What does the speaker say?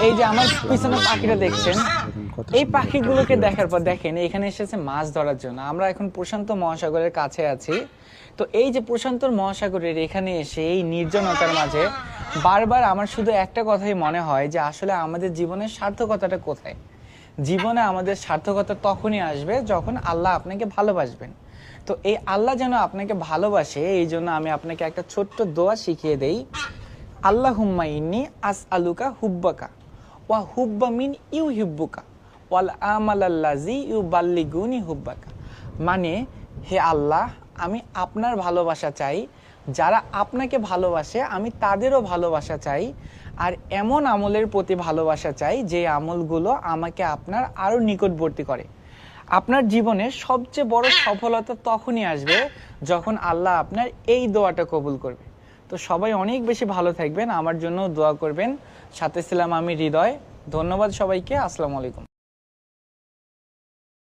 এই যে আমার পিছনে পাখিটা দেখছেন, এই পাখিগুলোকে দেখার পর দেখেন এখানে এসেছে মাছ ধরার জন্য। আমরা এখন প্রশান্ত মহাসাগরের কাছে আছি। তো এই যে প্রশান্ত মহাসাগরের এখানে এসে এই নির্জনতার মাঝে বারবার আমার শুধু একটা কথাই মনে হয় যে আসলে আমাদের জীবনের সার্থকতাটা কোথায়। জীবনে আমাদের সার্থকতা তখনই আসবে যখন আল্লাহ আপনাকে ভালোবাসবেন। তো এই আল্লাহ যেন আপনাকে ভালোবাসে, এই জন্য আমি আপনাকে একটা ছোট্ট দোয়া শিখিয়ে দেই। আল্লাহুম্মা ইন্নী আসআলুকা হুব্বাকা ওয়া হুব্বা মিন ইউহিব্বুকা ওয়াল আমালাল্লাযী ইউবাল্লিগুনি হুব্বাকা। মানে, হে আল্লাহ, আমি আপনার ভালোবাসা চাই, যারা আপনাকে ভালোবাসে আমি তাদেরও ভালোবাসা চাই, আর এমন আমলের প্রতি ভালোবাসা চাই যে আমলগুলো আমাকে আপনার আরও নিকটবর্তী করে। আপনার জীবনের সবচেয়ে বড় সফলতা তখনই আসবে যখন আল্লাহ আপনার এই দোয়াটা কবুল করবে। তো সবাই অনেক বেশি ভালো থাকবেন, আমার জন্য দোয়া করবেন। সাথে ছিলাম আমি হৃদয়। ধন্যবাদ সবাইকে। আসসালামু আলাইকুম।